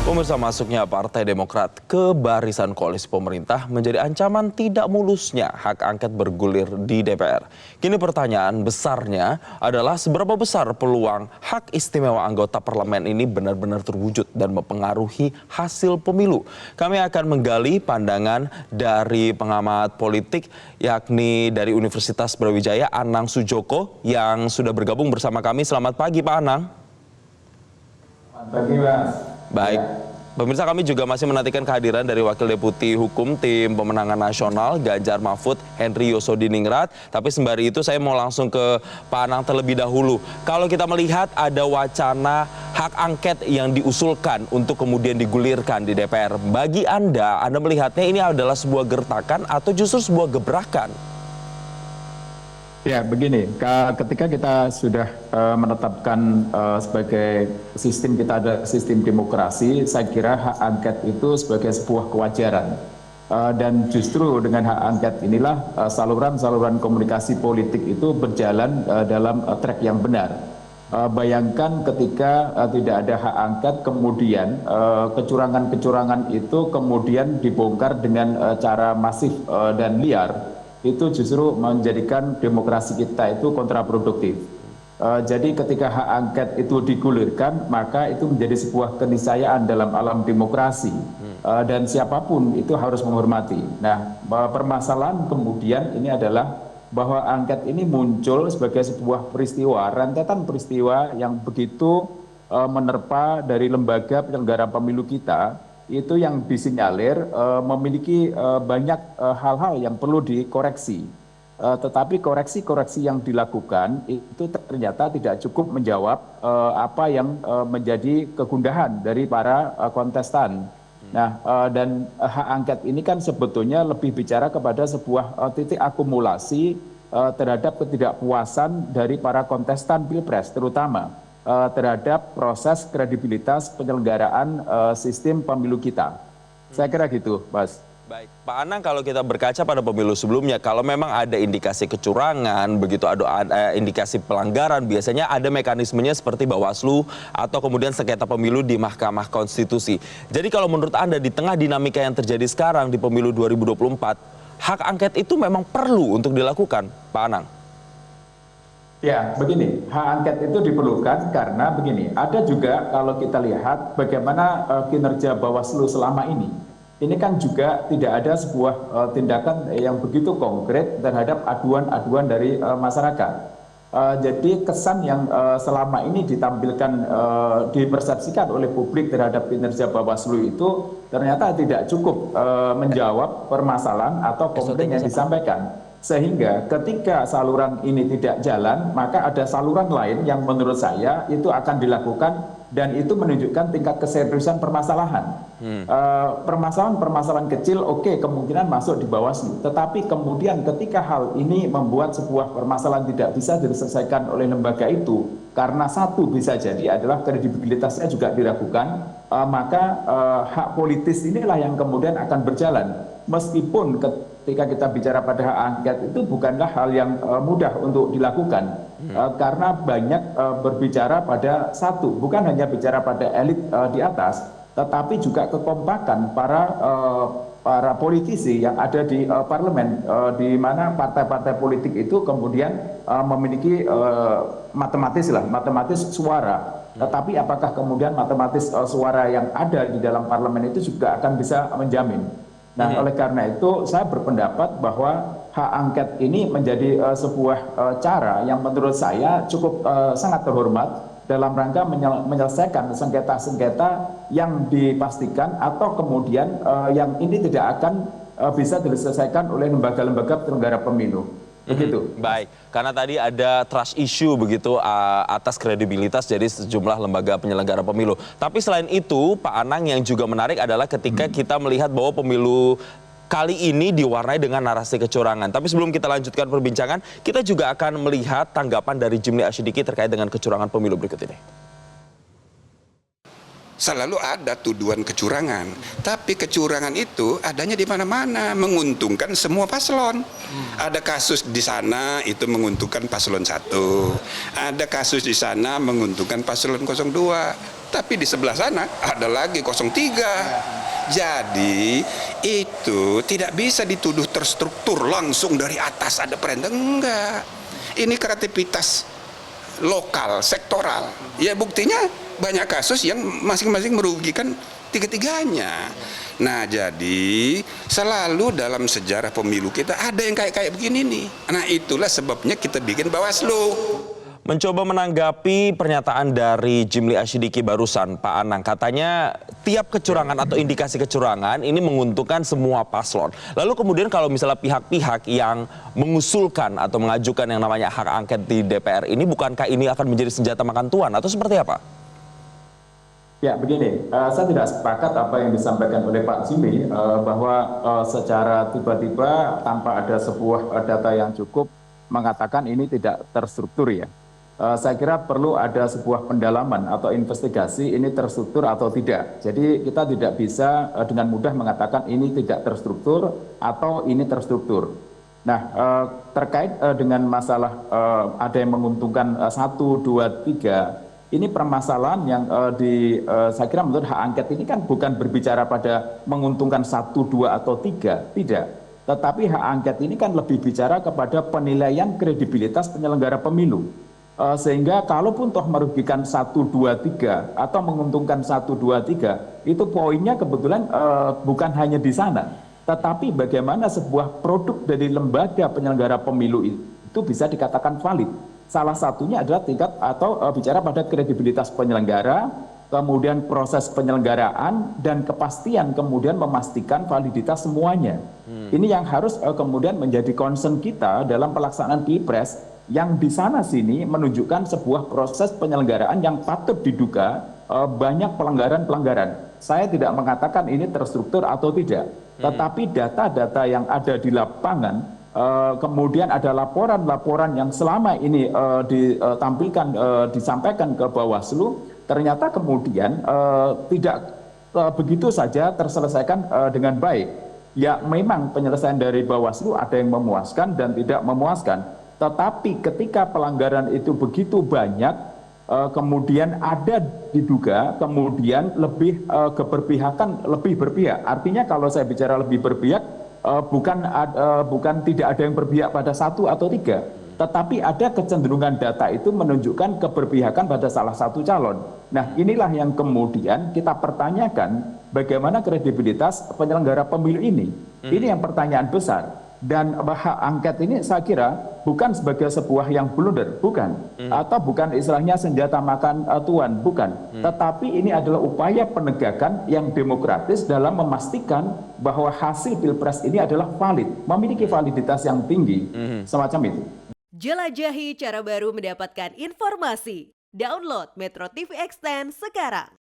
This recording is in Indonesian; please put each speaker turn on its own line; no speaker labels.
Pemirsa, masuknya Partai Demokrat ke barisan koalisi pemerintah menjadi ancaman tidak mulusnya hak angket bergulir di DPR. Kini pertanyaan besarnya adalah seberapa besar peluang hak istimewa anggota parlemen ini benar-benar terwujud dan mempengaruhi hasil pemilu. Kami akan menggali pandangan dari pengamat politik yakni dari Universitas Brawijaya, Anang Sujoko, yang sudah bergabung bersama kami. Selamat pagi Pak Anang.
Selamat pagi Mas.
Baik, pemirsa, kami juga masih menantikan kehadiran dari Wakil Deputi Hukum Tim Pemenangan Nasional Ganjar Mahfud, Henry Yosodiningrat. Tapi sembari itu saya mau langsung ke Pak Anang terlebih dahulu. Kalau kita melihat ada wacana hak angket yang diusulkan untuk kemudian digulirkan di DPR. Bagi Anda melihatnya ini adalah sebuah gertakan atau justru sebuah gebrakan?
Ya, begini, ketika kita sudah menetapkan sebagai sistem kita ada sistem demokrasi, saya kira hak angket itu sebagai sebuah kewajaran. Dan justru dengan hak angket inilah saluran-saluran komunikasi politik itu berjalan dalam track yang benar. Bayangkan ketika tidak ada hak angket, kemudian kecurangan-kecurangan itu kemudian dibongkar dengan cara masif dan liar, itu justru menjadikan demokrasi kita itu kontraproduktif. Jadi ketika hak angket itu digulirkan, maka itu menjadi sebuah keniscayaan dalam alam demokrasi. Dan siapapun itu harus menghormati. Nah, permasalahan kemudian ini adalah bahwa angket ini muncul sebagai sebuah peristiwa, rentetan peristiwa yang begitu menerpa dari lembaga penyelenggara pemilu kita, itu yang disinyalir memiliki banyak hal-hal yang perlu dikoreksi. Tetapi koreksi-koreksi yang dilakukan itu ternyata tidak cukup menjawab apa yang menjadi kegundahan dari para kontestan. Nah, dan hak angket ini kan sebetulnya lebih bicara kepada sebuah titik akumulasi terhadap ketidakpuasan dari para kontestan Pilpres terutama terhadap proses kredibilitas penyelenggaraan sistem pemilu kita. Saya kira gitu, Mas.
Baik, Pak Anang, kalau kita berkaca pada pemilu sebelumnya, kalau memang ada indikasi kecurangan, begitu ada indikasi pelanggaran, biasanya ada mekanismenya seperti Bawaslu atau kemudian sengketa pemilu di Mahkamah Konstitusi. Jadi kalau menurut Anda di tengah dinamika yang terjadi sekarang di pemilu 2024, hak angket itu memang perlu untuk dilakukan, Pak Anang?
Ya, begini, hak angket itu diperlukan karena begini, ada juga kalau kita lihat bagaimana kinerja Bawaslu selama ini. Ini kan juga tidak ada sebuah tindakan yang begitu konkret terhadap aduan-aduan dari masyarakat. Jadi kesan yang selama ini ditampilkan, dipersepsikan oleh publik terhadap kinerja Bawaslu itu ternyata tidak cukup menjawab permasalahan atau komplain yang disampaikan. Sehingga ketika saluran ini tidak jalan, maka ada saluran lain yang menurut saya itu akan dilakukan dan itu menunjukkan tingkat keseriusan permasalahan. Permasalahan kecil oke, kemungkinan masuk di Bawaslu. Tetapi kemudian ketika hal ini membuat sebuah permasalahan tidak bisa diselesaikan oleh lembaga itu, karena satu bisa jadi adalah kredibilitasnya juga diragukan, maka hak politis inilah yang kemudian akan berjalan. Meskipun ketika kita bicara pada hak angket itu bukanlah hal yang mudah untuk dilakukan, karena banyak berbicara pada satu, bukan hanya bicara pada elit di atas, tetapi juga kekompakan para politisi yang ada di parlemen, di mana partai-partai politik itu kemudian memiliki matematis suara. Tetapi apakah kemudian matematis suara yang ada di dalam parlemen itu juga akan bisa menjamin? Nah, oleh karena itu saya berpendapat bahwa hak angket ini menjadi sebuah cara yang menurut saya cukup sangat terhormat dalam rangka menyelesaikan sengketa-sengketa yang dipastikan atau kemudian yang ini tidak akan bisa diselesaikan oleh lembaga-lembaga penyelenggara pemilu. Begitu.
Baik, karena tadi ada trust issue begitu atas kredibilitas dari sejumlah lembaga penyelenggara pemilu. Tapi selain itu, Pak Anang, yang juga menarik adalah ketika kita melihat bahwa pemilu kali ini diwarnai dengan narasi kecurangan. Tapi sebelum kita lanjutkan perbincangan, kita juga akan melihat tanggapan dari Jimli Asyidiki terkait dengan kecurangan pemilu berikut ini.
Selalu ada tuduhan kecurangan, tapi kecurangan itu adanya di mana-mana, menguntungkan semua paslon. Ada kasus di sana itu menguntungkan paslon 1, ada kasus di sana menguntungkan paslon 02. tapi di sebelah sana ada lagi 03. Jadi itu tidak bisa dituduh terstruktur langsung dari atas ada perintah, enggak. Ini kreativitas lokal, sektoral. Ya buktinya banyak kasus yang masing-masing merugikan tiga-tiganya. Nah jadi selalu dalam sejarah pemilu kita ada yang kayak begini nih. Nah itulah sebabnya kita bikin Bawaslu.
Mencoba menanggapi pernyataan dari Jimli Asyidiki barusan, Pak Anang, katanya tiap kecurangan atau indikasi kecurangan ini menguntungkan semua paslon. Lalu kemudian kalau misalnya pihak-pihak yang mengusulkan atau mengajukan yang namanya hak angket di DPR ini, bukankah ini akan menjadi senjata makan tuan atau seperti apa?
Ya begini, saya tidak sepakat apa yang disampaikan oleh Pak Jimli bahwa secara tiba-tiba tanpa ada sebuah data yang cukup mengatakan ini tidak terstruktur ya. Saya kira perlu ada sebuah pendalaman atau investigasi ini terstruktur atau tidak. Jadi kita tidak bisa dengan mudah mengatakan ini tidak terstruktur atau ini terstruktur. Nah, terkait dengan masalah ada yang menguntungkan 1, 2, 3, ini permasalahan yang saya kira menurut hak angket ini kan bukan berbicara pada menguntungkan 1, 2, atau 3, tidak. Tetapi hak angket ini kan lebih bicara kepada penilaian kredibilitas penyelenggara pemilu. Sehingga kalaupun toh merugikan 1, 2, 3 atau menguntungkan 1, 2, 3, itu poinnya kebetulan bukan hanya di sana. Tetapi bagaimana sebuah produk dari lembaga penyelenggara pemilu itu bisa dikatakan valid. Salah satunya adalah tingkat atau bicara pada kredibilitas penyelenggara, kemudian proses penyelenggaraan dan kepastian kemudian memastikan validitas semuanya. Ini yang harus kemudian menjadi concern kita dalam pelaksanaan Pilpres, yang di sana sini menunjukkan sebuah proses penyelenggaraan yang patut diduga banyak pelanggaran-pelanggaran. Saya tidak mengatakan ini terstruktur atau tidak, tetapi data-data yang ada di lapangan, kemudian ada laporan-laporan yang selama ini ditampilkan, disampaikan ke Bawaslu, ternyata kemudian tidak begitu saja terselesaikan dengan baik. Ya memang penyelesaian dari Bawaslu ada yang memuaskan dan tidak memuaskan. Tetapi ketika pelanggaran itu begitu banyak, kemudian ada diduga, kemudian lebih keberpihakan, lebih berpihak. Artinya kalau saya bicara lebih berpihak, bukan tidak ada yang berpihak pada 1 atau 3, tetapi ada kecenderungan data itu menunjukkan keberpihakan pada salah satu calon. Nah inilah yang kemudian kita pertanyakan bagaimana kredibilitas penyelenggara pemilu ini. Ini yang pertanyaan besar. Dan hak angket ini saya kira bukan sebagai sebuah yang blunder, bukan. Atau bukan istilahnya senjata makan tuan, bukan. Tetapi ini adalah upaya penegakan yang demokratis dalam memastikan bahwa hasil Pilpres ini adalah valid, memiliki validitas yang tinggi, semacam itu.
Jelajahi cara baru mendapatkan informasi. Download Metro TV Extend sekarang.